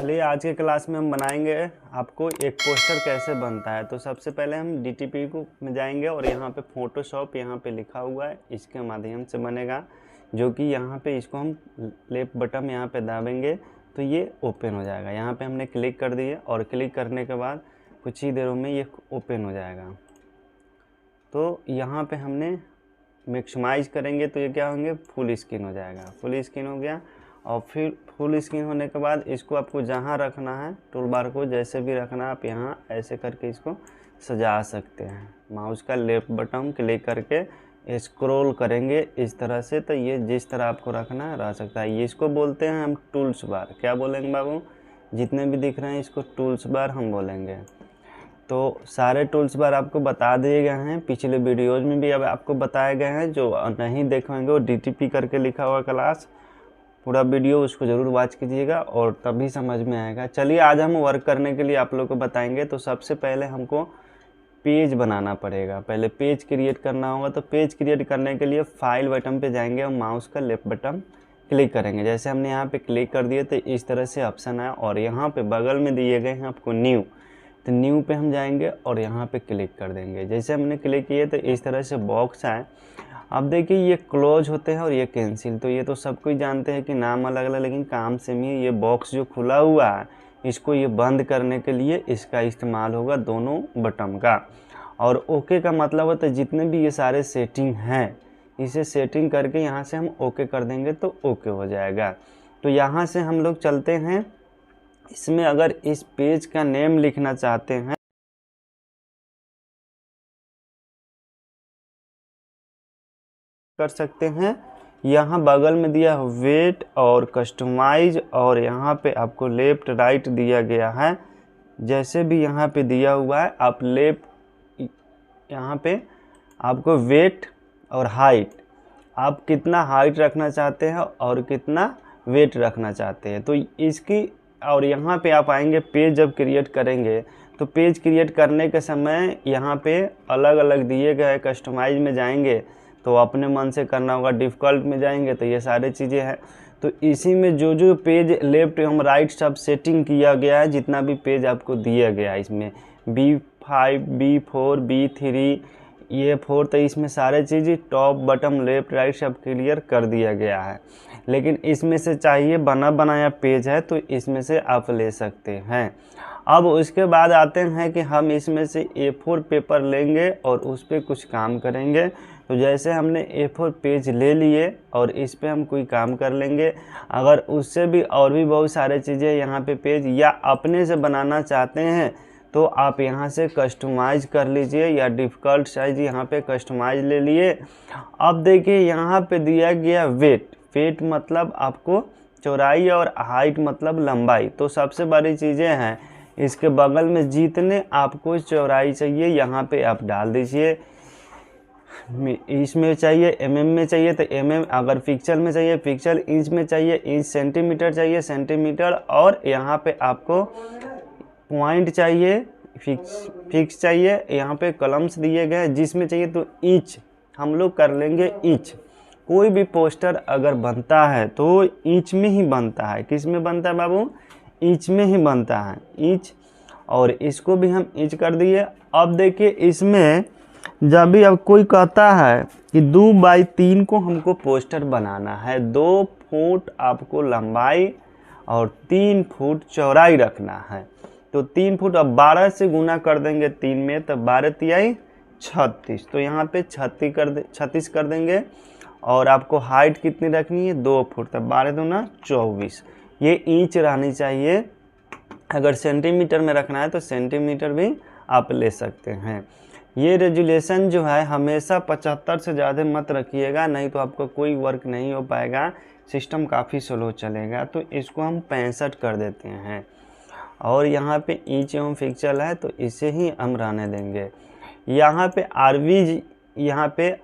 चलिए आज के क्लास में हम बनाएंगे आपको एक पोस्टर कैसे बनता है। तो सबसे पहले हम DTP को में जाएंगे और यहाँ पे फोटोशॉप यहाँ पे लिखा हुआ है, इसके माध्यम से बनेगा। जो कि यहाँ पे इसको हम लेफ्ट बटन यहाँ पे दाबेंगे तो ये ओपन हो जाएगा। यहाँ पे हमने क्लिक कर दिए और क्लिक करने के बाद कुछ ही देरों में ये ओपन हो जाएगा। तो यहाँ पे हमने मैक्सिमाइज करेंगे तो ये क्या होंगे, फुल स्क्रीन हो जाएगा। फुल स्क्रीन हो गया और फिर फुल स्क्रीन होने के बाद इसको आपको जहाँ रखना है, टूल बार को जैसे भी रखना है आप यहाँ ऐसे करके इसको सजा सकते हैं। माउस का लेफ्ट बटन क्लिक करके स्क्रॉल करेंगे इस तरह से, तो ये जिस तरह आपको रखना है रह सकता है। ये इसको बोलते हैं हम टूल्स बार। क्या बोलेंगे बाबू, जितने भी दिख रहे हैं इसको टूल्स बार हम बोलेंगे। तो सारे टूल्स बार आपको बता दिए गए हैं, पिछले वीडियोज़ में भी अब आपको बताए गए हैं। जो नहीं देखेंगे वो DTP करके लिखा हुआ क्लास, पूरा वीडियो उसको ज़रूर वॉच कीजिएगा और तभी समझ में आएगा। चलिए आज हम वर्क करने के लिए आप लोग को बताएंगे। तो सबसे पहले हमको पेज बनाना पड़ेगा, पहले पेज क्रिएट करना होगा। तो पेज क्रिएट करने के लिए फाइल बटन पे जाएंगे और माउस का लेफ्ट बटन क्लिक करेंगे। जैसे हमने यहाँ पे क्लिक कर दिए तो इस तरह से ऑप्शन आया और यहाँ पे बगल में दिए गए हैं आपको न्यू, तो न्यू पे हम जाएंगे और यहाँ पे क्लिक कर देंगे। जैसे हमने क्लिक किए तो इस तरह से बॉक्स आए। अब देखिए ये क्लोज होते हैं और ये कैंसिल, तो ये तो सब कोई जानते हैं कि नाम अलग अलग, लेकिन काम सेम ही। ये बॉक्स जो खुला हुआ है इसको ये बंद करने के लिए इसका इस्तेमाल होगा, दोनों बटन का। और ओके का मतलब होता है जितने भी ये सारे सेटिंग हैं इसे सेटिंग करके यहाँ से हम ओके कर देंगे तो ओके हो जाएगा। तो यहाँ से हम लोग चलते हैं, इसमें अगर इस पेज का नेम लिखना चाहते हैं कर सकते हैं। यहाँ बगल में दिया वेट और कस्टमाइज और यहाँ पे आपको लेफ्ट राइट दिया गया है। जैसे भी यहाँ पे दिया हुआ है आप लेफ्ट, यहाँ पे आपको वेट और हाइट, आप कितना हाइट रखना चाहते हैं और कितना वेट रखना चाहते हैं तो इसकी। और यहाँ पे आप आएंगे पेज जब क्रिएट करेंगे तो पेज क्रिएट करने के समय यहाँ पे अलग अलग दिए गए। कस्टमाइज में जाएंगे तो अपने मन से करना होगा, डिफ़ॉल्ट में जाएंगे तो ये सारे चीज़ें हैं। तो इसी में जो जो पेज लेफ्ट हम राइट सब सेटिंग किया गया है, जितना भी पेज आपको दिया गया है इसमें B5 B4 B3 ये 4, तो इसमें सारे चीज़ टॉप बटन लेफ्ट राइट सब क्लियर कर दिया गया है। लेकिन इसमें से चाहिए बना बनाया पेज है तो इसमें से आप ले सकते हैं। अब उसके बाद आते हैं कि हम इसमें से A4 पेपर लेंगे और उस पर कुछ काम करेंगे। तो जैसे हमने A4 पेज ले लिए और इस पे हम कोई काम कर लेंगे। अगर उससे भी और भी बहुत सारे चीज़ें यहाँ पे पेज या अपने से बनाना चाहते हैं तो आप यहाँ से कस्टमाइज कर लीजिए या डिफ़ॉल्ट साइज यहाँ पे कस्टमाइज ले लिए। अब देखिए यहाँ पे दिया गया वेट, वेट मतलब आपको चौड़ाई और हाइट मतलब लंबाई। तो सबसे बड़ी चीज़ें हैं इसके बगल में जितने आपको चौड़ाई चाहिए यहाँ पे आप डाल दीजिए। इसमें चाहिए mm में चाहिए तो mm, अगर पिक्सल में चाहिए पिक्सल, इंच में चाहिए इंच, सेंटीमीटर चाहिए सेंटीमीटर, और यहाँ पे आपको पॉइंट चाहिए, फिक्स चाहिए। यहाँ पे कलम्स दिए गए जिसमें चाहिए तो इंच हम लोग कर लेंगे इंच। कोई भी पोस्टर अगर बनता है तो इंच में ही बनता है। किस में बनता है बाबू, इंच में ही बनता है, इंच। और इसको भी हम इंच कर दिए। अब देखिए इसमें जब भी अब कोई कहता है कि 2x3 को हमको पोस्टर बनाना है, 2 फुट आपको लंबाई और 3 फुट चौड़ाई रखना है, तो 3 फुट अब 12 से गुना कर देंगे 3 में, तो 12 तिहाई 36, तो यहाँ पे 36 कर देंगे। और आपको हाइट कितनी रखनी है, 2 फुट, तो 12 दूना 24। ये इंच रहनी चाहिए। अगर सेंटीमीटर में रखना है तो सेंटीमीटर भी आप ले सकते हैं। ये रेजुलेशन जो है हमेशा 75 से ज़्यादा मत रखिएगा, नहीं तो आपका कोई वर्क नहीं हो पाएगा, सिस्टम काफ़ी स्लो चलेगा। तो इसको हम 65 कर देते हैं। और यहाँ पे इंच एवं पिक्सल है तो इसे ही हम रहने देंगे। यहाँ पे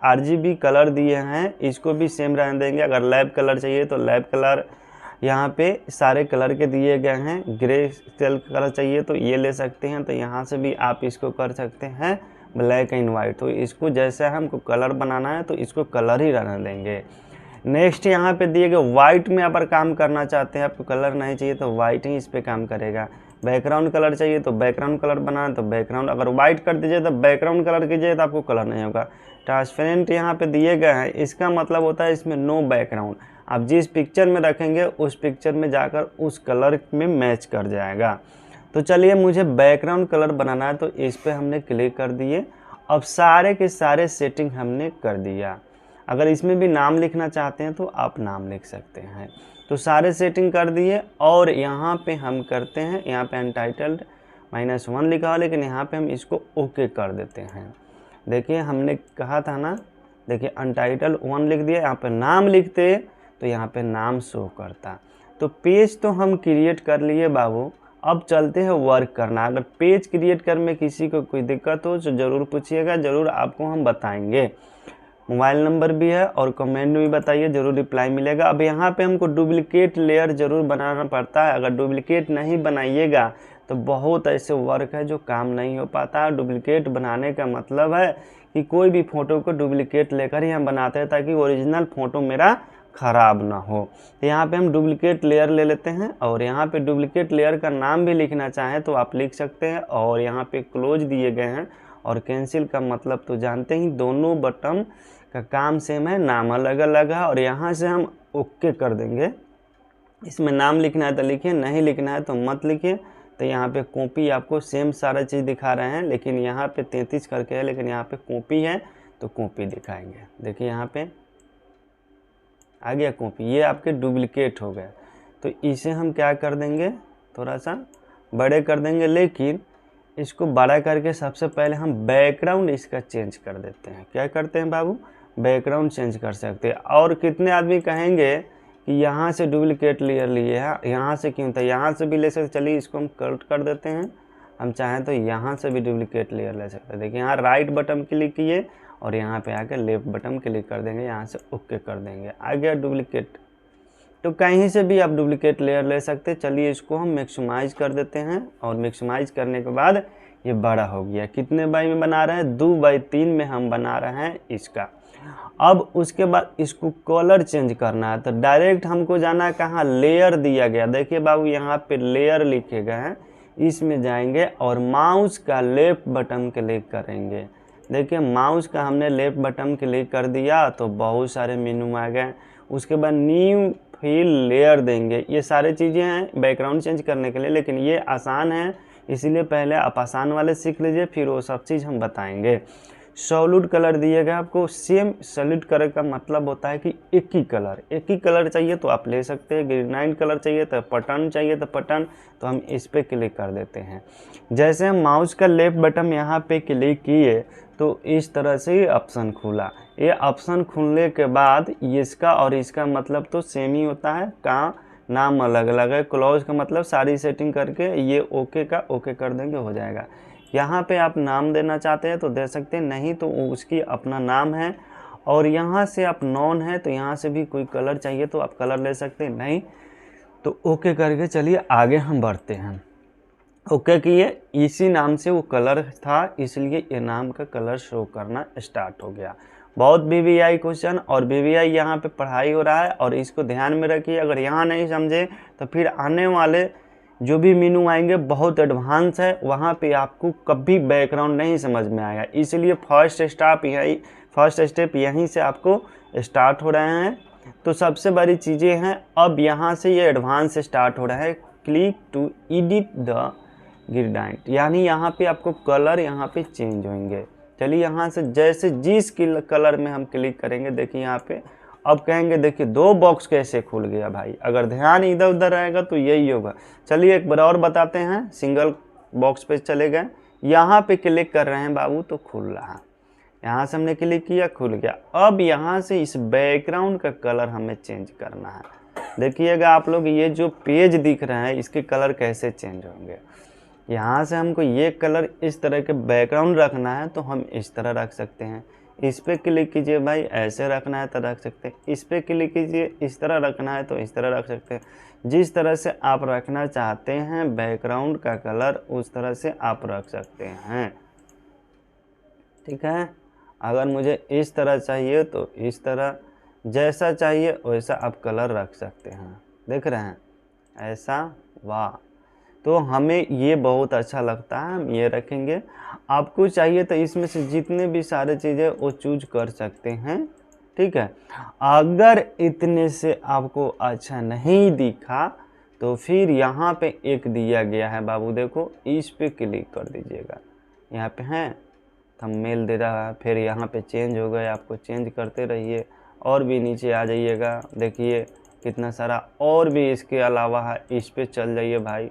RGB कलर दिए हैं, इसको भी सेम रहने देंगे। अगर लैब कलर चाहिए तो लैब कलर, यहाँ पे सारे कलर के दिए गए हैं। ग्रे स्केल कलर चाहिए तो ये ले सकते हैं, तो यहाँ से भी आप इसको कर सकते हैं ब्लैक एंड वाइट। तो इसको जैसे हमको कलर बनाना है तो इसको कलर ही रहने देंगे। नेक्स्ट यहाँ पे दिए गए वाइट में अगर काम करना चाहते हैं, आपको कलर नहीं चाहिए तो वाइट ही इस पर काम करेगा। बैकग्राउंड कलर चाहिए तो बैकग्राउंड कलर बनाना, तो बैकग्राउंड अगर वाइट कर दीजिए तो बैकग्राउंड कलर कीजिए तो आपको कलर नहीं होगा। ट्रांसपेरेंट यहाँ पे दिए गए हैं, इसका मतलब होता है इसमें नो बैकग्राउंड। आप जिस पिक्चर में रखेंगे उस पिक्चर में जाकर उस कलर में मैच कर जाएगा। तो चलिए मुझे बैकग्राउंड कलर बनाना है, तो इस पर हमने क्लिक कर दिए। अब सारे के सारे सेटिंग हमने कर दिया। अगर इसमें भी नाम लिखना चाहते हैं तो आप नाम लिख सकते हैं। तो सारे सेटिंग कर दिए और यहाँ पे हम करते हैं, यहाँ पे अनटाइटल्ड -1 लिखा हुआ, लेकिन यहाँ पे हम इसको ओके कर देते हैं। देखिए हमने कहा था ना, देखिए अनटाइटल्ड 1 लिख दिया, यहाँ पे नाम लिखते तो यहाँ पे नाम शो करता। तो पेज तो हम क्रिएट कर लिए बाबू, अब चलते हैं वर्क करना। अगर पेज क्रिएट करने में किसी को कोई दिक्कत हो तो ज़रूर पूछिएगा, ज़रूर आपको हम बताएंगे। मोबाइल नंबर भी है और कमेंट भी बताइए, ज़रूर रिप्लाई मिलेगा। अब यहाँ पे हमको डुप्लिकेट लेयर ज़रूर बनाना पड़ता है। अगर डुप्लिकेट नहीं बनाइएगा तो बहुत ऐसे वर्क है जो काम नहीं हो पाता। डुप्लिकेट बनाने का मतलब है कि कोई भी फ़ोटो को डुप्लिकेट लेकर ही हम बनाते हैं ताकि ओरिजिनल फ़ोटो मेरा ख़राब ना हो। तो यहाँ पे हम डुप्लिकेट लेयर ले लेते हैं और यहाँ पे डुप्लिकेट लेयर का नाम भी लिखना चाहें तो आप लिख सकते हैं। और यहाँ पे क्लोज दिए गए हैं और कैंसिल का मतलब तो जानते ही, दोनों बटन का काम सेम है, नाम अलग अलग है। और यहाँ से हम ओके कर देंगे। इसमें नाम लिखना है तो लिखिए, नहीं लिखना है तो मत लिखिए। तो यहाँ पे कॉपी आपको सेम सारा चीज़ दिखा रहे हैं, लेकिन यहाँ पे 33 करके है, लेकिन यहाँ पे कॉपी है तो कॉपी दिखाएंगे। देखिए यहाँ पे आ गया कॉपी, ये आपके डुप्लिकेट हो गए। तो इसे हम क्या कर देंगे, थोड़ा सा बड़े कर देंगे, लेकिन इसको बड़ा करके सबसे पहले हम बैकग्राउंड इसका चेंज कर देते हैं। क्या करते हैं बाबू, बैकग्राउंड चेंज कर सकते हैं। और कितने आदमी कहेंगे कि यहाँ से डुप्लिकेट लेयर लिए है, यहाँ से क्यों था, यहाँ से भी ले सकते। चलिए इसको हम कट कर देते हैं। हम चाहें तो यहाँ से भी डुप्लिकेट लेयर ले सकते हैं। देखिए यहाँ राइट बटन क्लिक किए और यहाँ पे आकर लेफ्ट बटन क्लिक कर देंगे, यहाँ से ओके कर देंगे, आ गया डुप्लिकेट। तो कहीं से भी आप डुप्लिकेट लेयर ले सकते हैं। चलिए इसको हम मैक्सिमाइज कर देते हैं और मैक्सिमाइज करने के बाद ये बड़ा हो गया। कितने बाई में बना रहे हैं, 2/3 में हम बना रहे हैं इसका। अब उसके बाद इसको कलर चेंज करना है, तो डायरेक्ट हमको जाना है कहाँ, लेयर दिया गया। देखिए बाबू यहाँ पे लेयर लिखे गए हैं, इसमें जाएंगे और माउस का लेफ्ट बटन क्लिक करेंगे। देखिए माउस का हमने लेफ्ट बटन क्लिक कर दिया तो बहुत सारे मेनू आ गए। उसके बाद न्यू फिल लेयर देंगे। ये सारे चीज़ें हैं बैकग्राउंड चेंज करने के लिए, लेकिन ये आसान है, इसीलिए पहले आप आसान वाले सीख लीजिए, फिर वो सब चीज़ हम बताएंगे। सॉलिड कलर दिएगा आपको, सेम सॉलिड कलर का मतलब होता है कि एक ही कलर चाहिए तो आप ले सकते हैं। ग्रेनाइट कलर चाहिए तो पैटर्न चाहिए तो पैटर्न, तो हम इस पर क्लिक कर देते हैं। जैसे हम माउस का लेफ्ट बटन यहाँ पे क्लिक किए तो इस तरह से ये ऑप्शन खुला। ये ऑप्शन खुलने के बाद इसका और इसका मतलब तो सेम ही होता है, का नाम अलग अलग है। क्लोज का मतलब सारी सेटिंग करके ये ओके का ओके कर देंगे, हो जाएगा। यहाँ पे आप नाम देना चाहते हैं तो दे सकते हैं, नहीं तो उसकी अपना नाम है। और यहाँ से आप नॉन है तो यहाँ से भी कोई कलर चाहिए तो आप कलर ले सकते हैं, नहीं तो ओके करके चलिए आगे हम बढ़ते हैं। ओके किए, इसी नाम से वो कलर था इसलिए ये नाम का कलर शो करना स्टार्ट हो गया। बहुत BVI क्वेश्चन और BVI यहाँ पे पढ़ाई हो रहा है और इसको ध्यान में रखिए। अगर यहाँ नहीं समझे तो फिर आने वाले जो भी मेनू आएंगे बहुत एडवांस है, वहाँ पे आपको कभी बैकग्राउंड नहीं समझ में आएगा। इसलिए फर्स्ट स्टेप यहीं से आपको स्टार्ट हो रहे हैं। तो सबसे बड़ी चीज़ें हैं, अब यहाँ से ये एडवांस स्टार्ट हो रहा है। Click to edit the granite, यानी यहाँ पे आपको कलर यहाँ पे चेंज होंगे। चलिए यहाँ से जैसे जिस कलर में हम क्लिक करेंगे, देखिए यहाँ पे अब कहेंगे देखिए 2 बॉक्स कैसे खुल गया भाई। अगर ध्यान इधर उधर रहेगा तो यही होगा। चलिए एक बार और बताते हैं। सिंगल बॉक्स पे चले गए, यहाँ पे क्लिक कर रहे हैं बाबू तो खुल रहा, यहाँ से हमने क्लिक किया खुल गया। अब यहाँ से इस बैकग्राउंड का कलर हमें चेंज करना है। देखिएगा आप लोग, ये जो पेज दिख रहा है इसके कलर कैसे चेंज होंगे। यहाँ से हमको ये कलर इस तरह के बैकग्राउंड रखना है तो हम इस तरह रख सकते हैं। इस पर क्लिक कीजिए भाई, ऐसे रखना है तो रख सकते हैं। इस पर क्लिक कीजिए, इस तरह रखना है तो इस तरह रख सकते हैं। जिस तरह से आप रखना चाहते हैं बैकग्राउंड का कलर उस तरह से आप रख सकते हैं, ठीक है। अगर मुझे इस तरह चाहिए तो इस तरह, जैसा चाहिए वैसा आप कलर रख सकते हैं, देख रहे हैं ऐसा। वाह, तो हमें ये बहुत अच्छा लगता है, हम ये रखेंगे। आपको चाहिए तो इसमें से जितने भी सारे चीज़ें वो चूज कर सकते हैं, ठीक है। अगर इतने से आपको अच्छा नहीं दिखा तो फिर यहाँ पे एक दिया गया है बाबू, देखो इस पे क्लिक कर दीजिएगा। यहाँ पे हैं थंबनेल दे रहा है, फिर यहाँ पे चेंज हो गए, आपको चेंज करते रहिए और भी नीचे आ जाइएगा। देखिए कितना सारा और भी इसके अलावा है, इस पे चल जाइए भाई,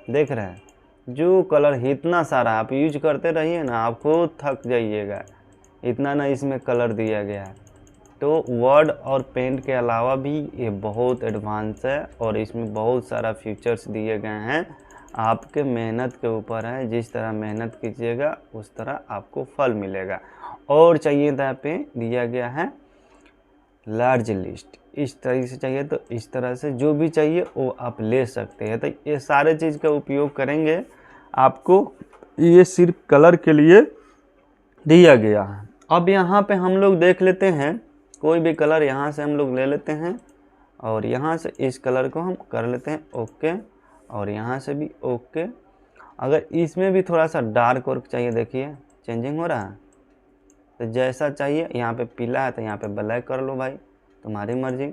देख रहे हैं जो कलर इतना सारा आप यूज करते रहिए ना, आप खुद थक जाइएगा, इतना ना इसमें कलर दिया गया है। तो वर्ड और पेंट के अलावा भी ये बहुत एडवांस है और इसमें बहुत सारा फीचर्स दिए गए हैं। आपके मेहनत के ऊपर है, जिस तरह मेहनत कीजिएगा उस तरह आपको फल मिलेगा। और चाहिए तो यहाँ पे दिया गया है लार्ज लिस्ट, इस तरह से चाहिए तो इस तरह से जो भी चाहिए वो आप ले सकते हैं। तो ये सारे चीज़ का उपयोग करेंगे, आपको ये सिर्फ कलर के लिए दिया गया है। अब यहाँ पे हम लोग देख लेते हैं, कोई भी कलर यहाँ से हम लोग ले लेते हैं और यहाँ से इस कलर को हम कर लेते हैं ओके, और यहाँ से भी ओके। अगर इसमें भी थोड़ा सा डार्क वर्क चाहिए, देखिए चेंजिंग हो रहा है, तो जैसा चाहिए, यहाँ पे पीला है तो यहाँ पे ब्लैक कर लो भाई, तुम्हारी मर्जी।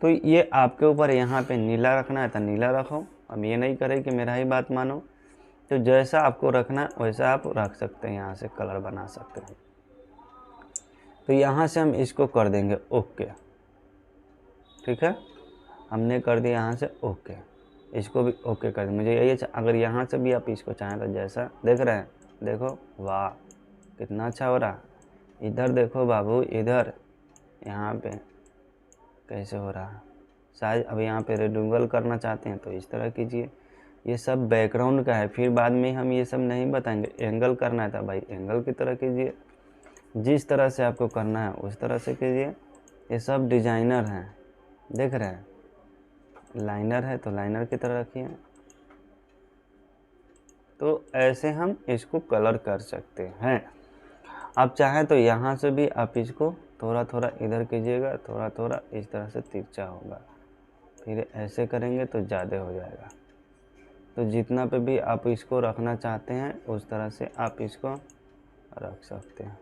तो ये आपके ऊपर, यहाँ पे नीला रखना है तो नीला रखो, अब ये नहीं करे कि मेरा ही बात मानो। तो जैसा आपको रखना है वैसा आप रख सकते हैं, यहाँ से कलर बना सकते हैं। तो यहाँ से हम इसको कर देंगे ओके, ठीक है, हमने कर दिया यहाँ से ओके, इसको भी ओके कर दें। मुझे यही अगर यहाँ से भी आप इसको चाहें तो जैसा देख रहे हैं, देखो वाह कितना अच्छा हो रहा। इधर देखो बाबू, इधर यहाँ पे कैसे हो रहा साइज। अब यहाँ पे रेडुंगल करना चाहते हैं तो इस तरह कीजिए। ये सब बैकग्राउंड का है, फिर बाद में हम ये सब नहीं बताएंगे। एंगल करना है तो भाई एंगल की तरह कीजिए, जिस तरह से आपको करना है उस तरह से कीजिए। ये सब डिजाइनर हैं, देख रहे हैं, लाइनर है तो लाइनर की तरह रखिए। तो ऐसे हम इसको कलर कर सकते हैं। आप चाहें तो यहाँ से भी आप इसको थोड़ा थोड़ा इधर कीजिएगा, थोड़ा थोड़ा इस तरह से तिरछा होगा, फिर ऐसे करेंगे तो ज़्यादा हो जाएगा। तो जितना पे भी आप इसको रखना चाहते हैं उस तरह से आप इसको रख सकते हैं।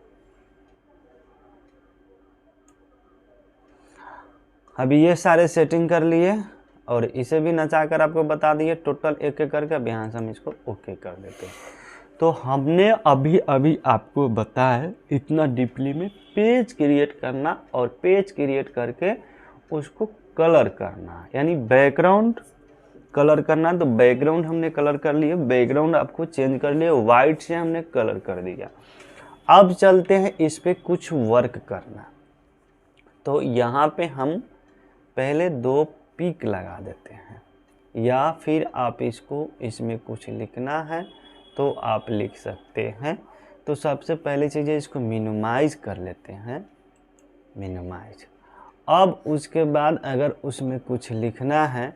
अभी ये सारे सेटिंग कर लिए और इसे भी नचा कर आपको बता दिए टोटल एक एक करके। अब यहाँ से हम इसको ओके कर देते हैं। तो हमने अभी अभी आपको बताया इतना डीपली में पेज क्रिएट करना और पेज क्रिएट करके उसको कलर करना, यानी बैकग्राउंड कलर करना। तो बैकग्राउंड हमने कलर कर लिया, बैकग्राउंड आपको चेंज कर लिया, वाइट से हमने कलर कर दिया। अब चलते हैं इस पे कुछ वर्क करना। तो यहाँ पे हम पहले 2 पिक लगा देते हैं, या फिर आप इसको इसमें कुछ लिखना है तो आप लिख सकते हैं। तो सबसे पहली चीज़ है, इसको मिनिमाइज कर लेते हैं, मिनिमाइज। अब उसके बाद अगर उसमें कुछ लिखना है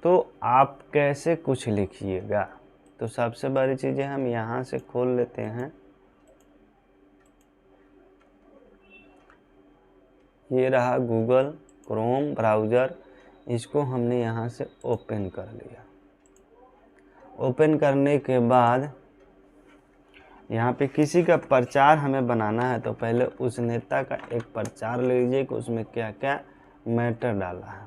तो आप कैसे कुछ लिखिएगा। तो सबसे बड़ी चीज़ है, हम यहाँ से खोल लेते हैं, ये रहा गूगल क्रोम ब्राउज़र, इसको हमने यहाँ से ओपन कर लिया। ओपन करने के बाद यहाँ पे किसी का प्रचार हमें बनाना है, तो पहले उस नेता का एक प्रचार ले लीजिए कि उसमें क्या क्या मैटर डाला है।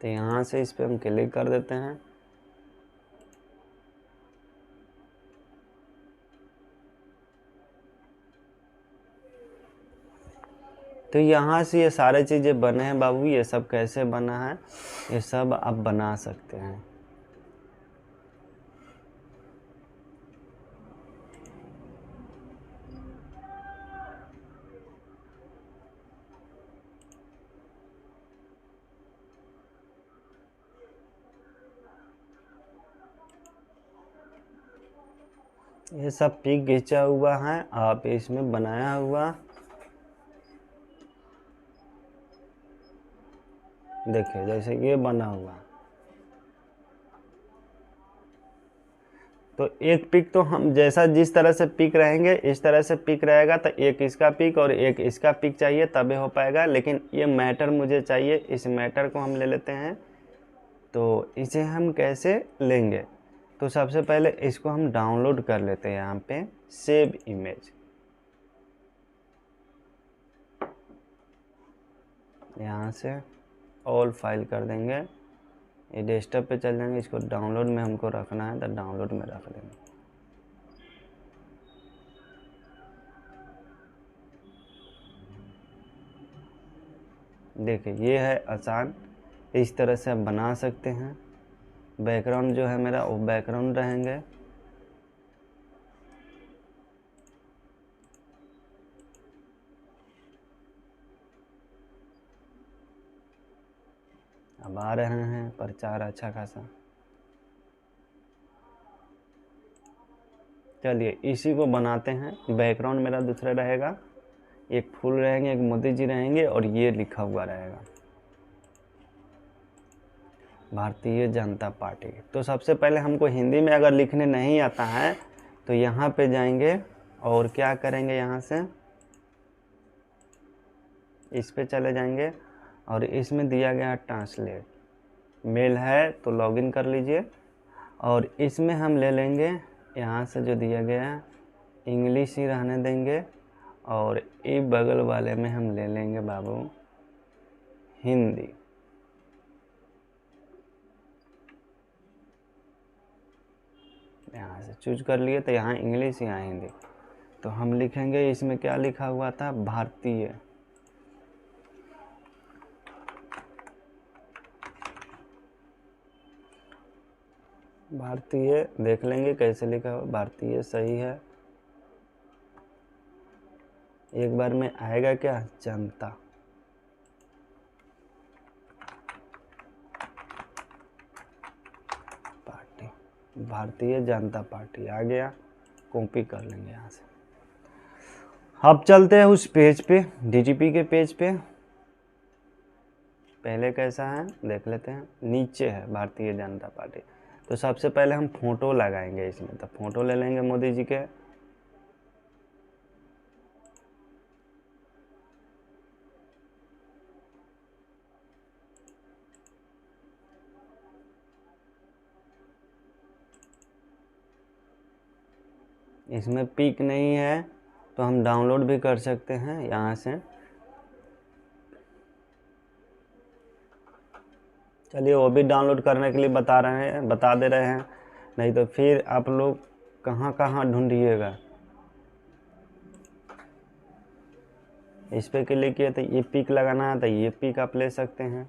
तो यहाँ से इस पर हम क्लिक कर देते हैं। तो यहाँ से ये सारे चीज़ें बने हैं बाबू। ये सब कैसे बना है, ये सब आप बना सकते हैं। ये सब पिक खींचा हुआ है, आप इसमें बनाया हुआ देखिए जैसे ये बना हुआ। तो एक पिक तो हम जैसा जिस तरह से पिक रहेंगे इस तरह से पिक रहेगा, तो एक इसका पिक और एक इसका पिक चाहिए तभी हो पाएगा। लेकिन ये मैटर मुझे चाहिए, इस मैटर को हम ले लेते हैं। तो इसे हम कैसे लेंगे, तो सबसे पहले इसको हम डाउनलोड कर लेते हैं यहाँ पे सेव इमेज। यहाँ से ऑल फाइल कर देंगे, ये डेस्कटॉप पे चल जाएंगे। इसको डाउनलोड में हमको रखना है तो डाउनलोड में रख देंगे। देखिए ये है आसान, इस तरह से आप बना सकते हैं। बैकग्राउंड जो है मेरा वो बैकग्राउंड रहेंगे। अब आ रहे हैं प्रचार अच्छा खासा। चलिए इसी को बनाते हैं। बैकग्राउंड मेरा दूसरा रहेगा, एक फूल रहेंगे, एक मोदी जी रहेंगे और ये लिखा हुआ रहेगा भारतीय जनता पार्टी। तो सबसे पहले हमको हिंदी में अगर लिखने नहीं आता है तो यहाँ पे जाएंगे और क्या करेंगे, यहाँ से इस पे चले जाएंगे और इसमें दिया गया ट्रांसलेट मेल है तो लॉगिन कर लीजिए। और इसमें हम ले लेंगे यहाँ से जो दिया गया है इंग्लिश ही रहने देंगे, और एक बगल वाले में हम ले लेंगे बाबू हिंदी। यहाँ से चूज कर लिए तो यहाँ इंग्लिश यहाँ हिंदी। तो हम लिखेंगे इसमें क्या लिखा हुआ था, भारतीय। भारतीय देख लेंगे कैसे लिखा हुआ, भारतीय सही है। एक बार में आएगा क्या, जनता। पार्टी, भारतीय जनता पार्टी आ गया। कॉपी कर लेंगे यहाँ से। अब चलते हैं उस पेज पे, डीटीपी के पेज पे। पहले कैसा है देख लेते हैं। नीचे है भारतीय जनता पार्टी। तो सबसे पहले हम फोटो लगाएंगे इसमें, तो फोटो ले लेंगे मोदी जी के। इसमें पिक नहीं है तो हम डाउनलोड भी कर सकते हैं यहाँ से। चलिए वो भी डाउनलोड करने के लिए बता दे रहे हैं, नहीं तो फिर आप लोग कहाँ कहाँ ढूंढिएगा। इस पे क्लिक किए तो ये पिक लगाना है तो ये पिक आप ले सकते हैं।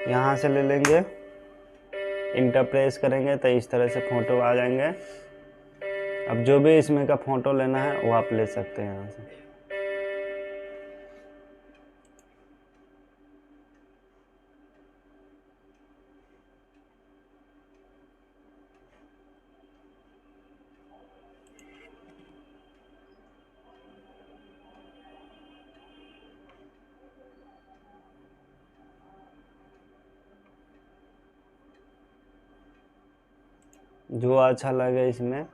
यहाँ से ले लेंगे, इंटर प्रेस करेंगे तो इस तरह से फ़ोटो आ जाएंगे। अब जो भी इसमें का फ़ोटो लेना है वो आप ले सकते हैं यहाँ से। जो अच्छा लगे इसमें।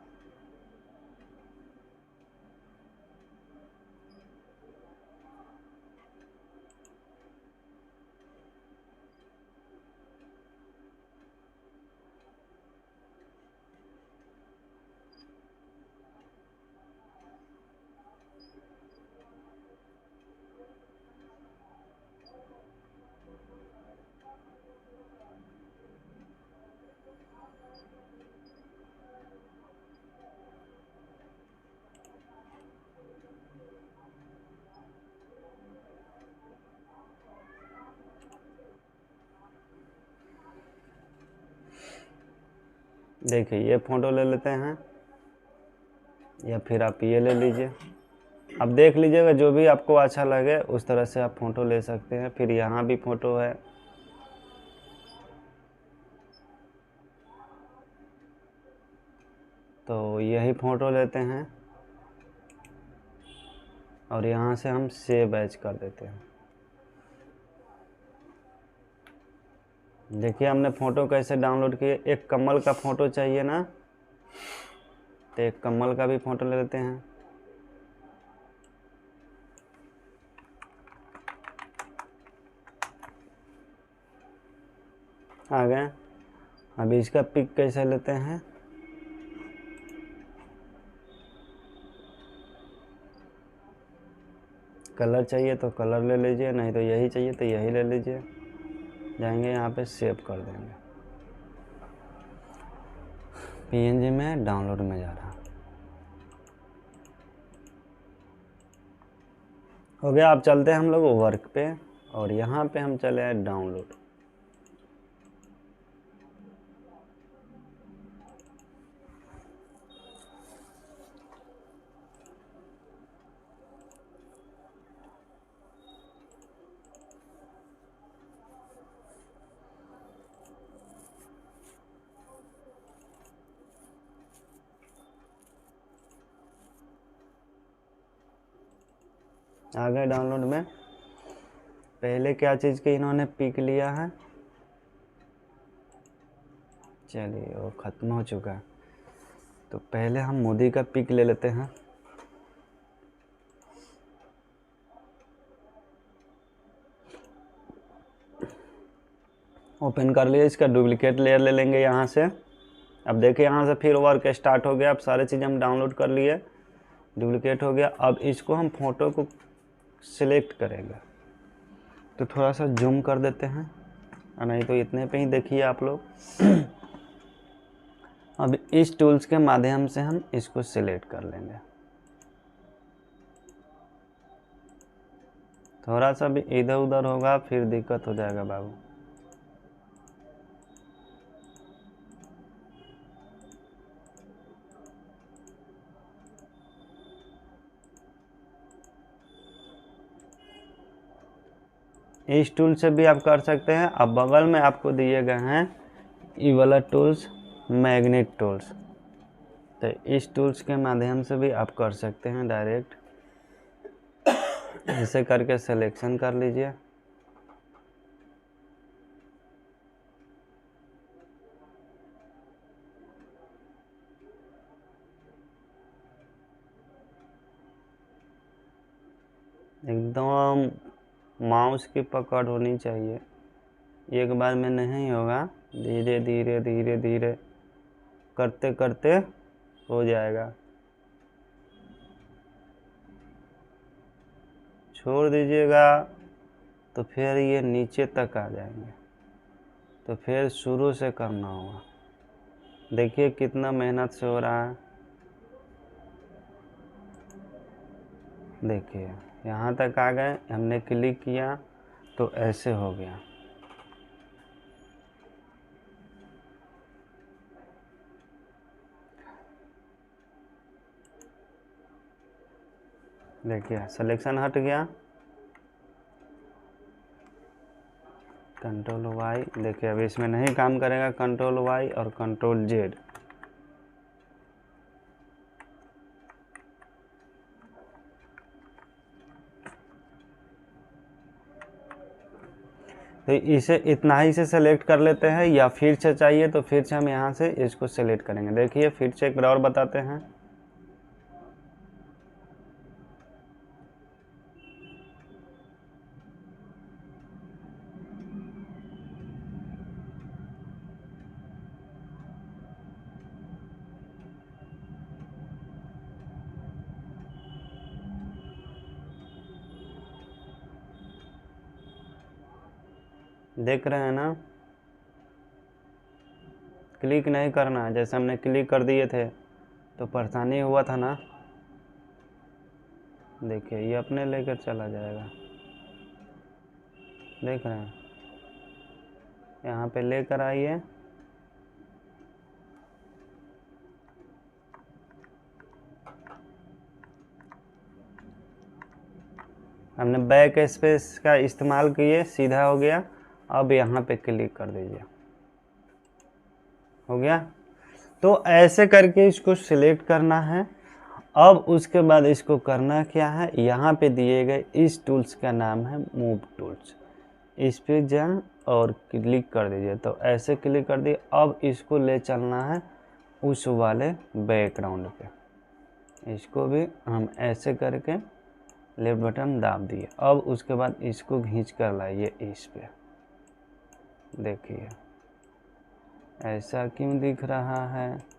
देखिए ये फ़ोटो ले लेते हैं। या फिर आप ये ले लीजिए। अब देख लीजिएगा, जो भी आपको अच्छा लगे उस तरह से आप फ़ोटो ले सकते हैं। फिर यहाँ भी फ़ोटो है, तो यही फ़ोटो लेते हैं और यहाँ से हम सेव एज कर देते हैं। देखिए हमने फ़ोटो कैसे डाउनलोड किए। एक कमल का फ़ोटो चाहिए ना, तो एक कमल का भी फ़ोटो ले लेते हैं। आ गए। अभी इसका पिक कैसे लेते हैं, कलर चाहिए तो कलर ले लीजिए, नहीं तो यही चाहिए तो यही ले लीजिए। जाएंगे यहाँ पे सेव कर देंगे। पीएनजी में डाउनलोड में जा रहा हो गया। आप चलते हैं हम लोग वर्क पे और यहाँ पे हम चले हैं डाउनलोड। आ गए डाउनलोड में। पहले क्या चीज़ की इन्होंने पिक लिया है, चलिए वो ख़त्म हो चुका है। तो पहले हम मोदी का पिक ले लेते हैं। ओपन कर लिए, इसका डुप्लीकेट लेयर ले लेंगे यहाँ से। अब देखिए यहाँ से फिर वर्क स्टार्ट हो गया। अब सारे चीज़ हम डाउनलोड कर लिए, डुप्लीकेट हो गया। अब इसको हम फ़ोटो को सिलेक्ट करेंगे, तो थोड़ा सा जूम कर देते हैं, और नहीं तो इतने पे ही देखिए आप लोग। अब इस टूल्स के माध्यम से हम इसको सिलेक्ट कर लेंगे। थोड़ा सा भी इधर उधर होगा फिर दिक्कत हो जाएगा बाबू। इस टूल से भी आप कर सकते हैं। अब बगल में आपको दिए गए हैं ये वाला टूल्स, मैग्नेट टूल्स। तो इस टूल्स के माध्यम से भी आप कर सकते हैं डायरेक्ट। ऐसे करके सिलेक्शन कर लीजिए। एकदम माउस की पकड़ होनी चाहिए, एक बार में नहीं होगा। धीरे धीरे धीरे धीरे करते करते हो जाएगा। छोड़ दीजिएगा तो फिर ये नीचे तक आ जाएंगे, तो फिर शुरू से करना होगा। देखिए कितना मेहनत से हो रहा है। देखिए यहाँ तक आ गए, हमने क्लिक किया तो ऐसे हो गया। देखिए सिलेक्शन हट गया। कंट्रोल वाई, देखिए अभी इसमें नहीं काम करेगा। कंट्रोल वाई और कंट्रोल जेड। तो इसे इतना ही से सेलेक्ट कर लेते हैं, या फिर से चाहिए तो फिर से हम यहाँ से इसको सेलेक्ट करेंगे। देखिए फिर से एक बार और बताते हैं। देख रहे हैं ना, क्लिक नहीं करना है। जैसे हमने क्लिक कर दिए थे तो परेशानी हुआ था ना। देखिए ये अपने लेकर चला जाएगा। देख रहे हैं, यहाँ पे लेकर आइए। हमने बैक स्पेस का इस्तेमाल किए, सीधा हो गया। अब यहाँ पे क्लिक कर दीजिए, हो गया। तो ऐसे करके इसको सिलेक्ट करना है। अब उसके बाद इसको करना क्या है, यहाँ पे दिए गए इस टूल्स का नाम है मूव टूल्स, इस पे जाएं और क्लिक कर दीजिए। तो ऐसे क्लिक कर दिए। अब इसको ले चलना है उस वाले बैकग्राउंड पे, इसको भी हम ऐसे करके लेफ्ट बटन दाब दिए। अब उसके बाद इसको खींच कर लाइए इस पे, देखिए ऐसा क्यों दिख रहा है।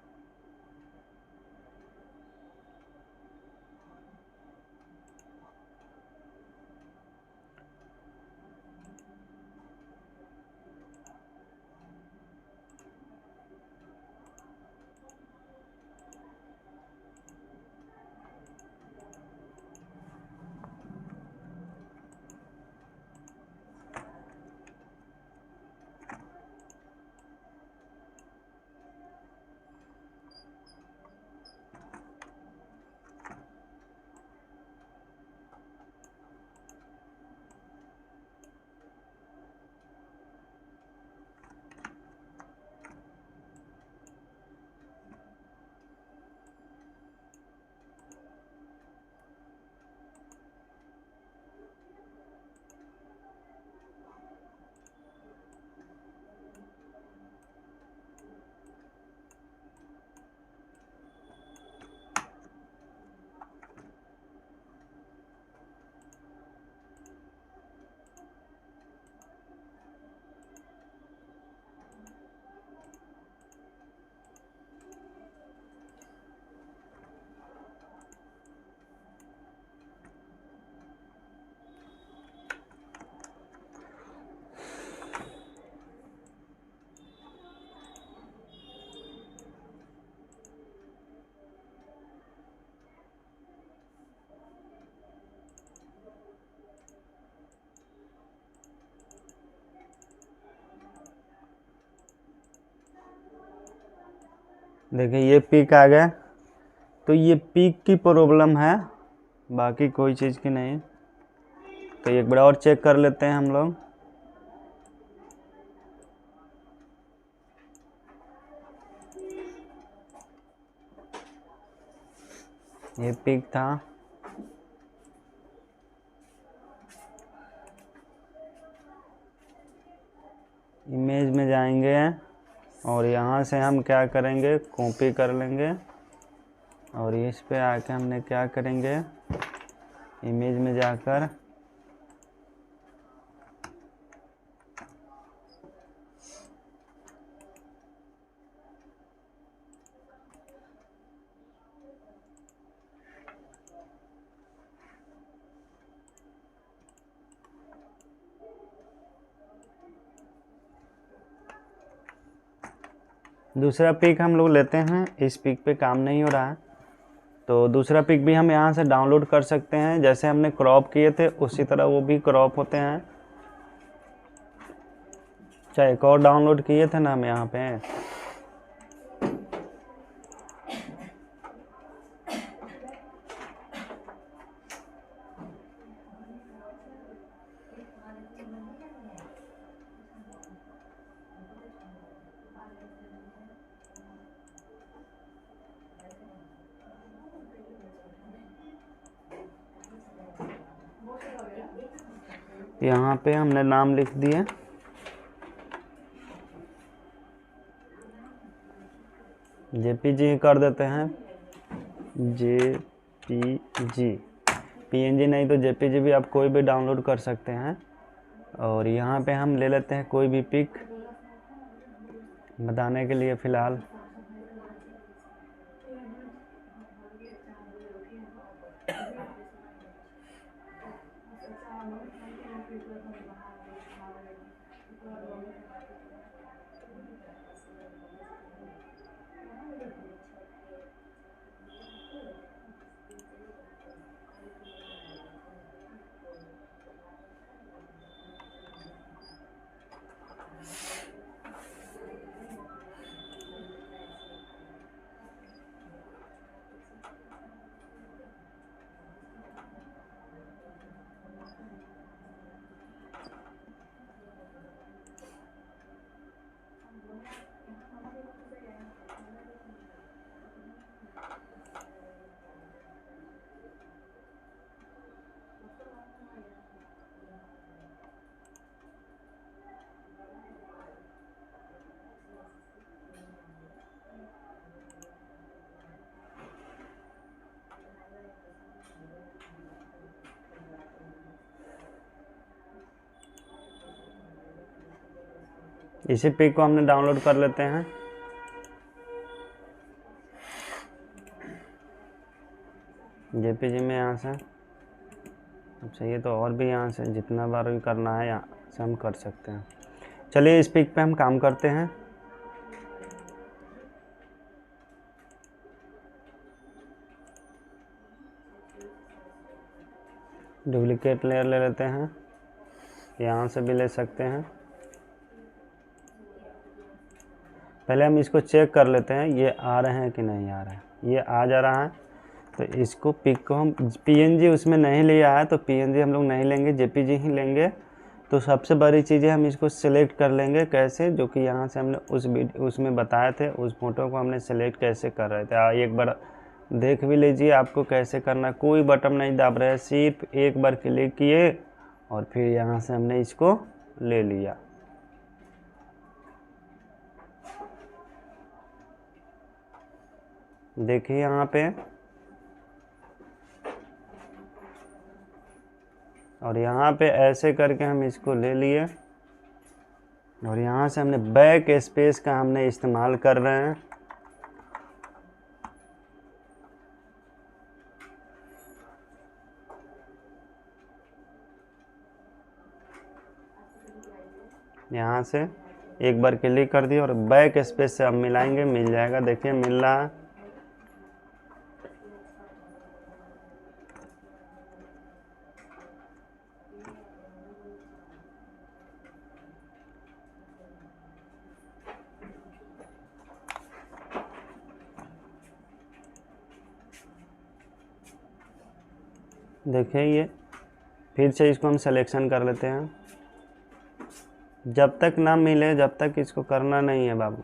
देखिए ये पिक आ गया। तो ये पिक की प्रॉब्लम है, बाकी कोई चीज़ की नहीं। तो एक बार और चेक कर लेते हैं हम लोग। ये पिक था, इमेज में जाएंगे और यहाँ से हम क्या करेंगे, कॉपी कर लेंगे और इस पे आके हमने क्या करेंगे, इमेज में जाकर दूसरा पिक हम लोग लेते हैं। इस पिक पे काम नहीं हो रहा है, तो दूसरा पिक भी हम यहाँ से डाउनलोड कर सकते हैं। जैसे हमने क्रॉप किए थे उसी तरह वो भी क्रॉप होते हैं। चाहे एक और डाउनलोड किए थे ना हम यहाँ पे, यहाँ पे हमने नाम लिख दिए, जेपीजी कर देते हैं, जेपीजी। पीएनजी नहीं तो जेपीजी भी आप कोई भी डाउनलोड कर सकते हैं। और यहाँ पे हम ले लेते हैं कोई भी पिक बताने के लिए फ़िलहाल। इसी पिक को हमने डाउनलोड कर लेते हैं। जेपीजी में यहाँ से अब चाहिए तो और भी यहाँ से जितना बार भी करना है यहाँ से हम कर सकते हैं। चलिए इस पिक पे हम काम करते हैं। डुप्लीकेट लेयर ले लेते हैं, यहाँ से भी ले सकते हैं। पहले हम इसको चेक कर लेते हैं ये आ रहे हैं कि नहीं आ रहे हैं। ये आ जा रहा है तो इसको पिक को हम पीएनजी उसमें नहीं लिया है तो पीएनजी हम लोग नहीं लेंगे, जेपीजी ही लेंगे। तो सबसे बड़ी चीज़ है हम इसको सिलेक्ट कर लेंगे कैसे, जो कि यहाँ से हमने उसमें बताए थे, उस फोटो को हमने सेलेक्ट कैसे कर रहे थे। एक बार देख भी लीजिए आपको कैसे करना। कोई बटन नहीं दाब रहे, सिर्फ एक बार क्लिक किए और फिर यहाँ से हमने इसको ले लिया। देखिए यहाँ पे, और यहाँ पे ऐसे करके हम इसको ले लिए और यहाँ से हमने बैक स्पेस का हमने इस्तेमाल कर रहे हैं। यहाँ से एक बार क्लिक कर दिया और बैक स्पेस से अब मिलाएंगे, मिल जाएगा। देखिए मिल रहा है। देखिए ये फिर से इसको हम सिलेक्शन कर लेते हैं। जब तक ना मिले जब तक इसको करना नहीं है बाबू।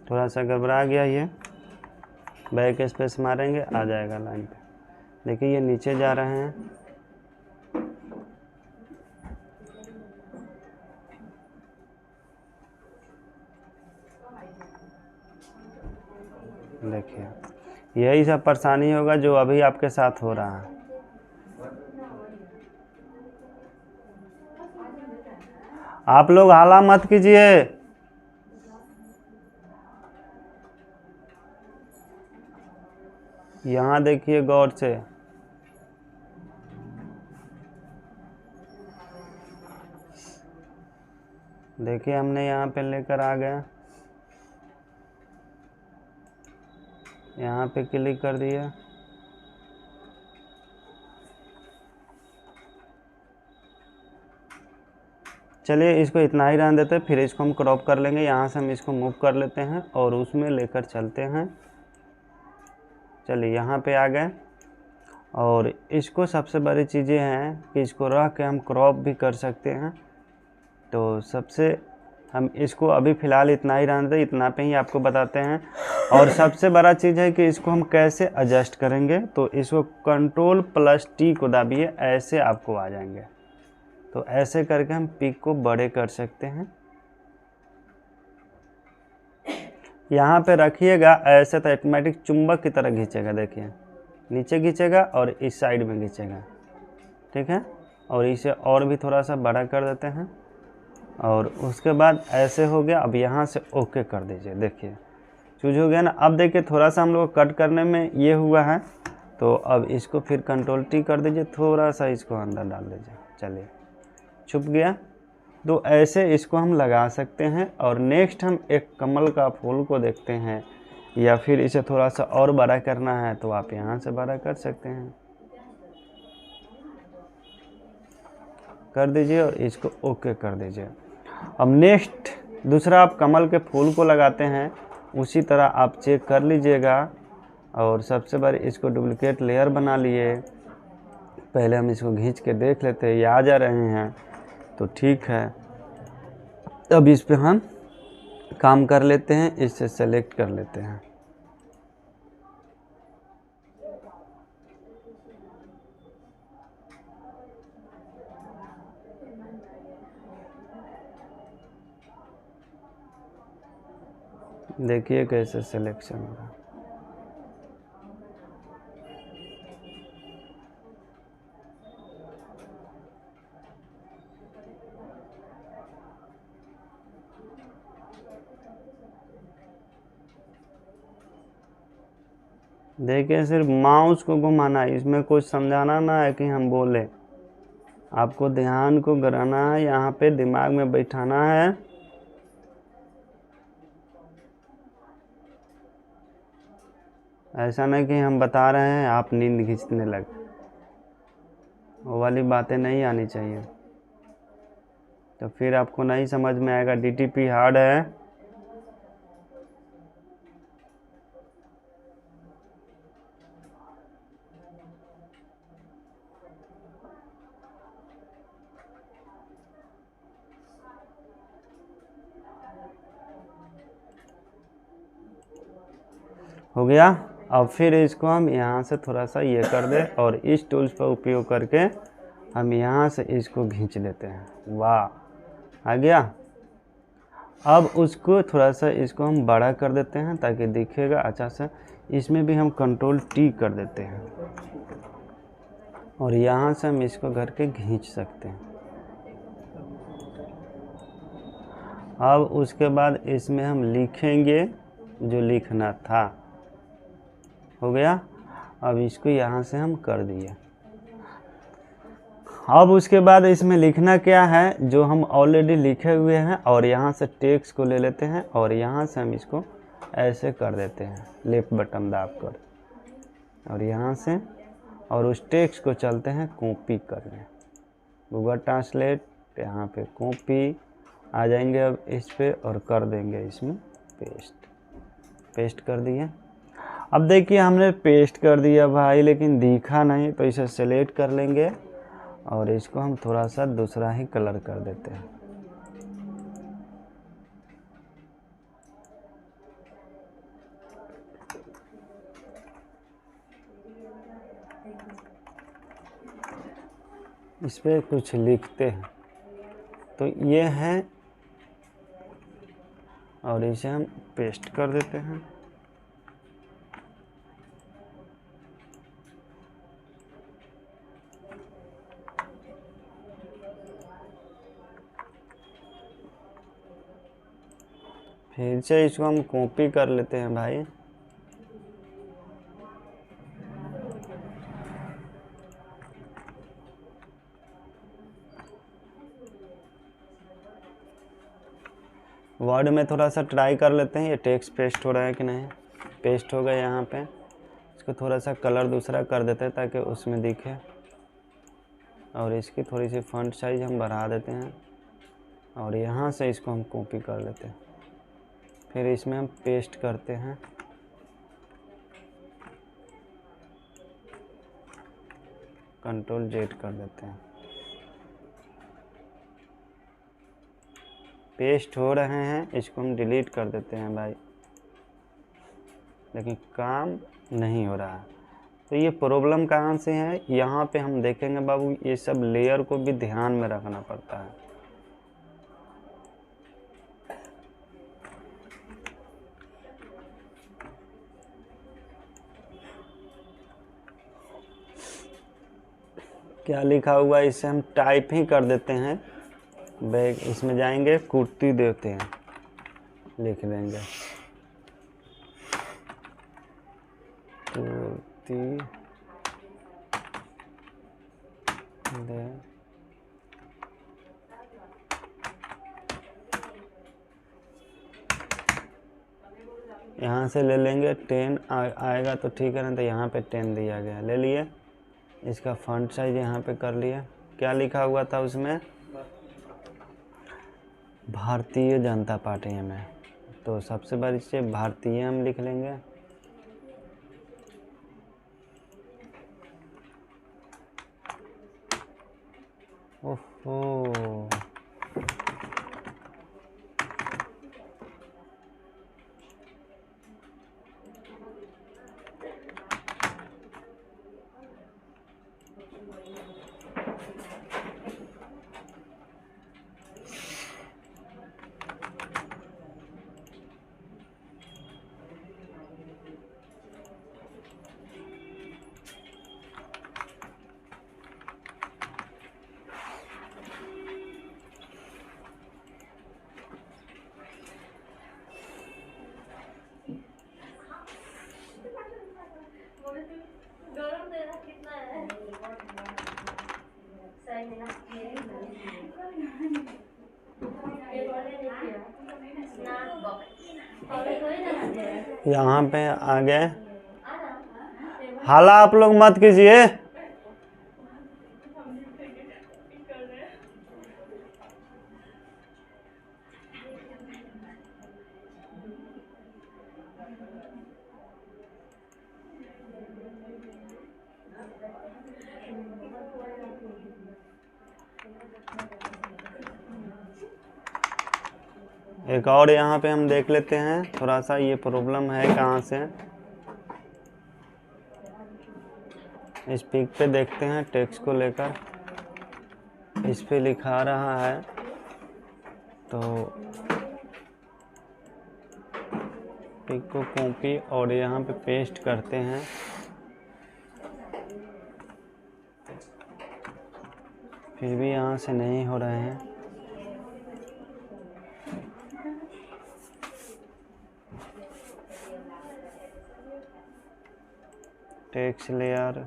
थोड़ा सा गड़बड़ा गया ये, बैक स्पेस मारेंगे आ जाएगा लाइन पे। देखिए ये नीचे जा रहे हैं। देखिए यही सब परेशानी होगा जो अभी आपके साथ हो रहा है। आप लोग हाला मत कीजिए। यहाँ देखिए गौर से। देखिए हमने यहाँ पे लेकर आ गए, यहाँ पे क्लिक कर दिया। चलिए इसको इतना ही रहने देते हैं, फिर इसको हम क्रॉप कर लेंगे। यहाँ से हम इसको मूव कर लेते हैं और उसमें लेकर चलते हैं। चलिए यहाँ पे आ गए और इसको सबसे बड़ी चीज़ें हैं कि इसको रख के हम क्रॉप भी कर सकते हैं। तो सबसे हम इसको अभी फ़िलहाल इतना ही रहने दें, इतना पे ही आपको बताते हैं। और सबसे बड़ा चीज़ है कि इसको हम कैसे एडजस्ट करेंगे। तो इसको Ctrl+T को दाबिए, ऐसे आपको आ जाएंगे। तो ऐसे करके हम पिक को बड़े कर सकते हैं। यहाँ पे रखिएगा ऐसे तो ऑटोमेटिक चुंबक की तरह खींचेगा। देखिए नीचे खींचेगा और इस साइड में खींचेगा, ठीक है। और इसे और भी थोड़ा सा बड़ा कर देते हैं और उसके बाद ऐसे हो गया। अब यहाँ से ओके कर दीजिए। देखिए चूज हो गया ना। अब देखिए थोड़ा सा हम लोग कट करने में ये हुआ है, तो अब इसको फिर Ctrl+T कर दीजिए, थोड़ा सा इसको अंदर डाल दीजिए। चलिए छुप गया। तो ऐसे इसको हम लगा सकते हैं। और नेक्स्ट हम एक कमल का फूल को देखते हैं, या फिर इसे थोड़ा सा और बड़ा करना है तो आप यहाँ से बड़ा कर सकते हैं, कर दीजिए और इसको ओके कर दीजिए। अब नेक्स्ट दूसरा आप कमल के फूल को लगाते हैं, उसी तरह आप चेक कर लीजिएगा। और सबसे बड़ी इसको डुप्लीकेट लेयर बना लिए। पहले हम इसको खींच के देख लेते हैं, ये आ जा रहे हैं तो ठीक है। अब इस पे हम काम कर लेते हैं, इससे सेलेक्ट कर लेते हैं। देखिए कैसे सिलेक्शन होगा। देखिए सिर्फ माउस को घुमाना है, इसमें कुछ समझाना ना है कि हम बोले, आपको ध्यान को कराना है, यहाँ पे दिमाग में बैठाना है। ऐसा नहीं कि हम बता रहे हैं आप नींद खींचने लगे, वो वाली बातें नहीं आनी चाहिए, तो फिर आपको नहीं समझ में आएगा। डीटीपी हार्ड है। हो गया। अब फिर इसको हम यहाँ से थोड़ा सा ये कर दे और इस टूल्स का उपयोग करके हम यहाँ से इसको खींच लेते हैं। वाह, आ गया। अब उसको थोड़ा सा इसको हम बड़ा कर देते हैं ताकि दिखेगा अच्छा से। इसमें भी हम कंट्रोल टी कर देते हैं और यहाँ से हम इसको करके खींच सकते हैं। अब उसके बाद इसमें हम लिखेंगे जो लिखना था। हो गया। अब इसको यहाँ से हम कर दिए। अब उसके बाद इसमें लिखना क्या है, जो हम ऑलरेडी लिखे हुए हैं, और यहाँ से टेक्स्ट को ले लेते हैं और यहाँ से हम इसको ऐसे कर देते हैं लेफ्ट बटन दाब कर, और यहाँ से और उस टेक्स्ट को चलते हैं कॉपी करने। गूगल ट्रांसलेट, यहाँ पे कॉपी आ जाएंगे अब इस पे और कर देंगे इसमें पेस्ट कर दिए। अब देखिए हमने पेस्ट कर दिया भाई, लेकिन दिखा नहीं, तो इसे सेलेक्ट कर लेंगे और इसको हम थोड़ा सा दूसरा ही कलर कर देते हैं। इस पे कुछ लिखते हैं, तो ये है, और इसे हम पेस्ट कर देते हैं। फिर से इसको हम कॉपी कर लेते हैं भाई। वर्ड में थोड़ा सा ट्राई कर लेते हैं ये टेक्स्ट पेस्ट हो रहा है कि नहीं। पेस्ट हो गया यहाँ पे। इसको थोड़ा सा कलर दूसरा कर देते हैं ताकि उसमें दिखे, और इसकी थोड़ी सी फॉन्ट साइज हम बढ़ा देते हैं और यहाँ से इसको हम कॉपी कर लेते हैं। फिर इसमें हम पेस्ट करते हैं। कंट्रोल जेड कर देते हैं। पेस्ट हो रहे हैं, इसको हम डिलीट कर देते हैं भाई, लेकिन काम नहीं हो रहा। तो ये प्रॉब्लम कहाँ से है, यहाँ पे हम देखेंगे बाबू, ये सब लेयर को भी ध्यान में रखना पड़ता है। क्या लिखा हुआ है इसे हम टाइप ही कर देते हैं। बैग इसमें जाएंगे, कुर्ती देते हैं, लिख देंगे कुर्ती दे। यहाँ से ले लेंगे 10 आएगा तो ठीक है, ना तो यहाँ पे 10 दिया गया, ले लिए। इसका फॉन्ट साइज यहाँ पे कर लिया। क्या लिखा हुआ था उसमें, भारतीय जनता पार्टी में, तो सबसे बड़ी से भारतीय हम लिख लेंगे। ओहो, यहाँ पे आ गए। हाला आप लोग मत कीजिए। एक और यहाँ पे हम देख लेते हैं, थोड़ा सा ये प्रॉब्लम है कहाँ से। इस पिक पे देखते हैं टेक्स्ट को लेकर, इस पे लिखा रहा है तो पिक को कॉपी और यहाँ पे पेस्ट करते हैं। फिर भी यहाँ से नहीं हो रहे हैं। टेक्स्ट लेयर,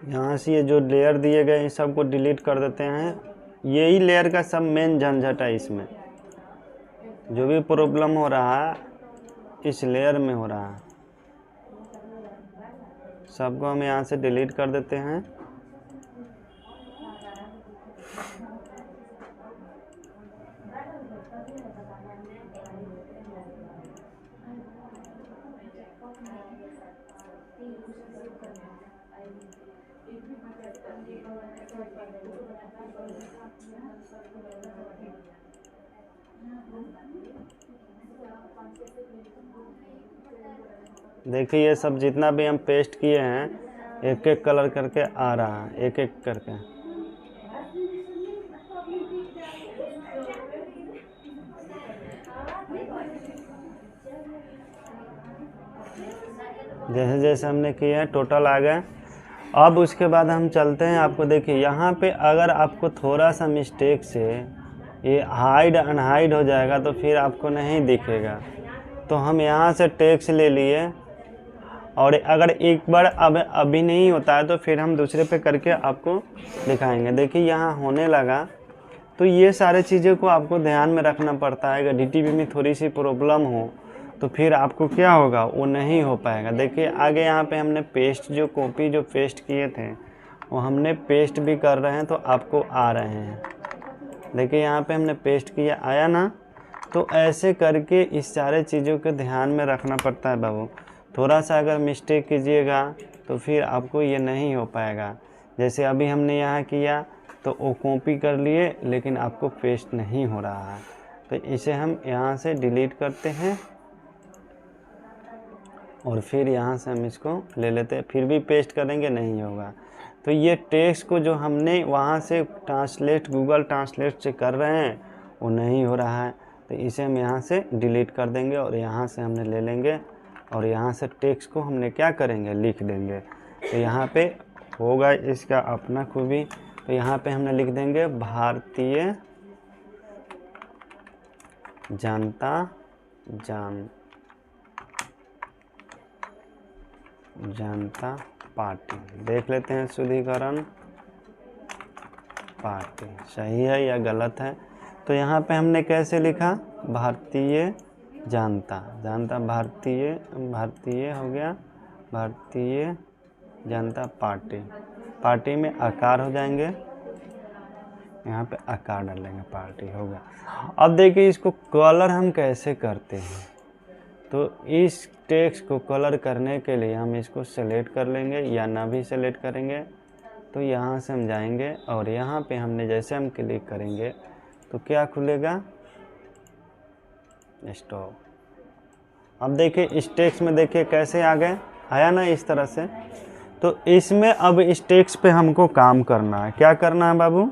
यहाँ से ये जो लेयर दिए गए हैं सबको डिलीट कर देते हैं। यही लेयर का सब मेन झंझट है। इसमें जो भी प्रॉब्लम हो रहा है इस लेयर में हो रहा है। सबको हम यहाँ से डिलीट कर देते हैं। देखिए ये सब जितना भी हम पेस्ट किए हैं एक एक कलर करके आ रहा है, एक एक करके। जैसे जैसे हमने किए हैं टोटल आ गए। अब उसके बाद हम चलते हैं। आपको देखिए यहाँ पे अगर आपको थोड़ा सा मिस्टेक से ये हाइड अनहाइड हो जाएगा तो फिर आपको नहीं दिखेगा। तो हम यहाँ से टेक्स्ट ले लिए और अगर एक बार अब अभी नहीं होता है तो फिर हम दूसरे पे करके आपको दिखाएंगे। देखिए यहाँ होने लगा। तो ये सारे चीज़ों को आपको ध्यान में रखना पड़ता है। अगर DTP में थोड़ी सी प्रॉब्लम हो तो फिर आपको क्या होगा, वो नहीं हो पाएगा। देखिए आगे यहाँ पे हमने पेस्ट जो कॉपी जो पेस्ट किए थे वो हमने पेस्ट भी कर रहे हैं तो आपको आ रहे हैं। देखिए यहाँ पे हमने पेस्ट किया, आया ना। तो ऐसे करके इस सारे चीज़ों के ध्यान में रखना पड़ता है बाबू। थोड़ा सा अगर मिस्टेक कीजिएगा तो फिर आपको ये नहीं हो पाएगा। जैसे अभी हमने यहाँ किया तो वो कॉपी कर लिए लेकिन आपको पेस्ट नहीं हो रहा है। तो इसे हम यहाँ से डिलीट करते हैं और फिर यहाँ से हम इसको ले लेते हैं। फिर भी पेस्ट करेंगे नहीं होगा। तो ये टेक्स्ट को जो हमने वहाँ से ट्रांसलेट गूगल ट्रांसलेट से कर रहे हैं वो नहीं हो रहा है। तो इसे हम यहाँ से डिलीट कर देंगे और यहाँ से हमने ले लेंगे और यहाँ से टेक्स्ट को हमने क्या करेंगे, लिख देंगे। तो यहाँ पे होगा इसका अपना खूबी। तो यहाँ पे हमने लिख देंगे भारतीय जनता पार्टी। देख लेते हैं शुद्धिकरण पार्टी सही है या गलत है। तो यहाँ पे हमने कैसे लिखा, भारतीय जनता भारतीय हो गया, भारतीय जनता पार्टी। पार्टी में आकार हो जाएंगे, यहाँ पे आकार डालेंगे, पार्टी हो गया। अब देखिए इसको कलर हम कैसे करते हैं। तो इस टेक्स्ट को कलर करने के लिए हम इसको सेलेक्ट कर लेंगे या ना भी सेलेक्ट करेंगे। तो यहाँ से हम जाएंगे और यहाँ पे हमने जैसे हम क्लिक करेंगे तो क्या खुलेगा, स्टॉप। अब देखिए इस टेक्स्ट में देखिए कैसे आ गए, आया ना इस तरह से। तो इसमें अब इस टेक्स्ट पे हमको काम करना है। क्या करना है बाबू?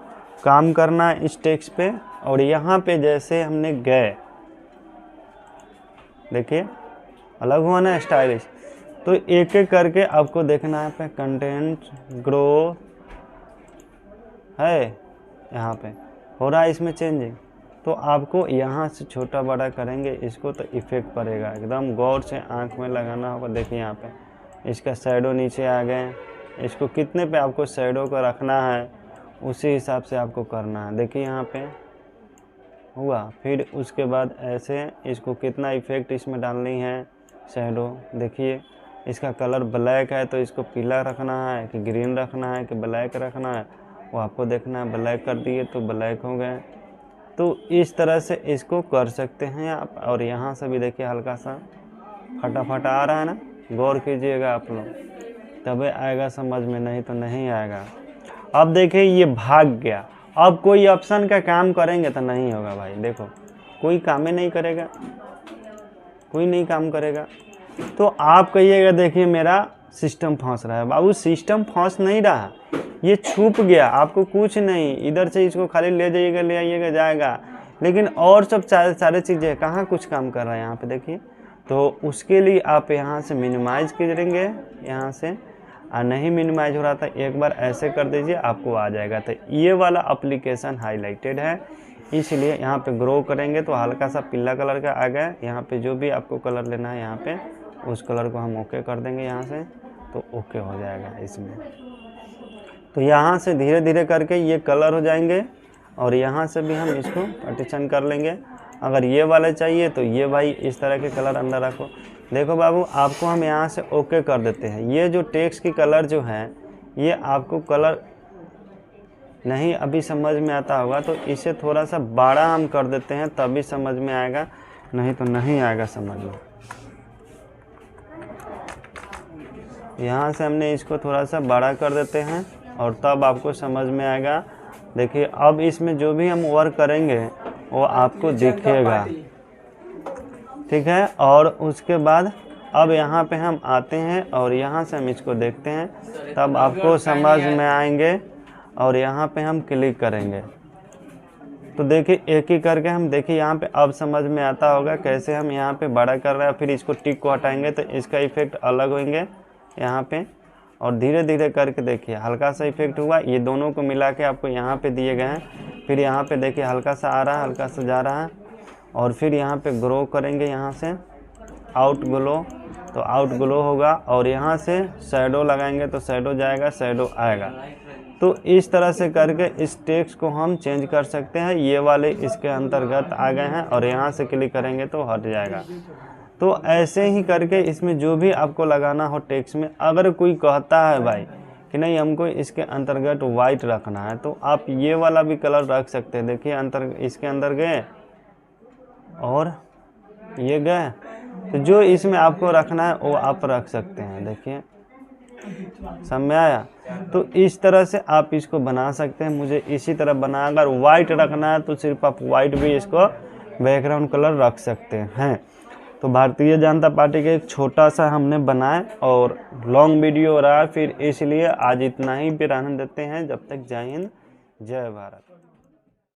काम करना है इस टेक्स्ट पे। और यहाँ पे जैसे हमने गए, देखिए अलग हुआ ना स्टाइलिश। तो एक एक करके आपको देखना है पे कंटेंट ग्रो है, यहाँ पे हो रहा है इसमें चेंजिंग। तो आपको यहाँ से छोटा बड़ा करेंगे इसको तो इफेक्ट पड़ेगा, एकदम गौर से आँख में लगाना होगा। देखिए यहाँ पे इसका शैडो नीचे आ गए, इसको कितने पे आपको शैडो को रखना है उसी हिसाब से आपको करना है। देखिए यहाँ पे हुआ, फिर उसके बाद ऐसे इसको कितना इफेक्ट इसमें डालनी है शैडो। देखिए इसका कलर ब्लैक है तो इसको पीला रखना है कि ग्रीन रखना है कि ब्लैक रखना है, वो आपको देखना है। ब्लैक कर दिए तो ब्लैक हो गए। तो इस तरह से इसको कर सकते हैं आप। और यहाँ से भी देखिए हल्का सा फटाफट आ रहा है ना, गौर कीजिएगा आप लोग, तभी आएगा समझ में, नहीं तो नहीं आएगा। अब देखिए ये भाग गया। अब कोई ऑप्शन का काम करेंगे तो नहीं होगा भाई, देखो कोई काम ही नहीं करेगा, कोई नहीं काम करेगा। तो आप कहिएगा देखिए मेरा सिस्टम फंस रहा है। बाबू सिस्टम फंस नहीं रहा, ये छुप गया, आपको कुछ नहीं, इधर से इसको खाली ले जाइएगा, ले आइएगा, जाएगा। लेकिन और सब सारे चीज़ें कहाँ कुछ काम कर रहा है यहाँ पे देखिए। तो उसके लिए आप यहाँ से मिनिमाइज़ करेंगे, यहाँ से और नहीं मिनिमाइज हो रहा था एक बार ऐसे कर दीजिए, आपको आ जाएगा। तो ये वाला एप्लीकेशन हाईलाइटेड है, इसलिए यहाँ पे ग्रो करेंगे तो हल्का सा पीला कलर का आ गया। यहाँ पे जो भी आपको कलर लेना है यहाँ पे उस कलर को हम ओके कर देंगे यहाँ से, तो ओके हो जाएगा इसमें। तो यहाँ से धीरे धीरे करके ये कलर हो जाएंगे और यहाँ से भी हम इसको पार्टीशन कर लेंगे। अगर ये वाले चाहिए तो ये भाई इस तरह के कलर अंदर रखो। देखो बाबू आपको हम यहाँ से ओके कर देते हैं। ये जो टेक्स्ट की कलर जो है ये आपको कलर नहीं अभी समझ में आता होगा, तो इसे थोड़ा सा बड़ा हम कर देते हैं तभी समझ में आएगा, नहीं तो नहीं आएगा समझ में। यहाँ से हमने इसको थोड़ा सा बड़ा कर देते हैं और तब आपको समझ में आएगा। देखिए अब इसमें जो भी हम वर्क करेंगे वो आपको दिखेगा, ठीक है। और उसके बाद अब यहाँ पे हम आते हैं और यहाँ से हम इसको देखते हैं, तब आपको समझ में आएंगे। और यहाँ पे हम क्लिक करेंगे तो देखिए एक ही करके हम देखिए यहाँ पे अब समझ में आता होगा कैसे हम यहाँ पे बड़ा कर रहे हैं। फिर इसको टिक को हटाएंगे तो इसका इफेक्ट अलग होंगे यहाँ पे। और धीरे धीरे करके देखिए हल्का सा इफेक्ट हुआ, ये दोनों को मिला के आपको यहाँ पे दिए गए हैं। फिर यहाँ पे देखिए हल्का सा आ रहा है, हल्का सा जा रहा है। और फिर यहाँ पे ग्रो करेंगे, यहाँ से आउट ग्लो, तो आउट ग्लो होगा। और यहाँ से शैडो लगाएंगे तो शैडो जाएगा, शैडो आएगा। तो इस तरह से करके इस टेक्स्ट को हम चेंज कर सकते हैं। ये वाले इसके अंतर्गत आ गए हैं और यहाँ से क्लिक करेंगे तो हट जाएगा। तो ऐसे ही करके इसमें जो भी आपको लगाना हो टेक्स्ट में, अगर कोई कहता है भाई कि नहीं हमको इसके अंतर्गत वाइट रखना है तो आप ये वाला भी कलर रख सकते हैं। देखिए इसके अंदर गए और ये गए, तो जो इसमें आपको रखना है वो आप रख सकते हैं। देखिए समझ आया। तो इस तरह से आप इसको बना सकते हैं। मुझे इसी तरह बना, अगर वाइट रखना है तो सिर्फ आप वाइट भी इसको बैकग्राउंड कलर रख सकते हैं। तो भारतीय जनता पार्टी का एक छोटा सा हमने बनाया और लॉन्ग वीडियो रहा, फिर इसलिए आज इतना ही पे रहने देते हैं। जब तक जय हिंद जय भारत।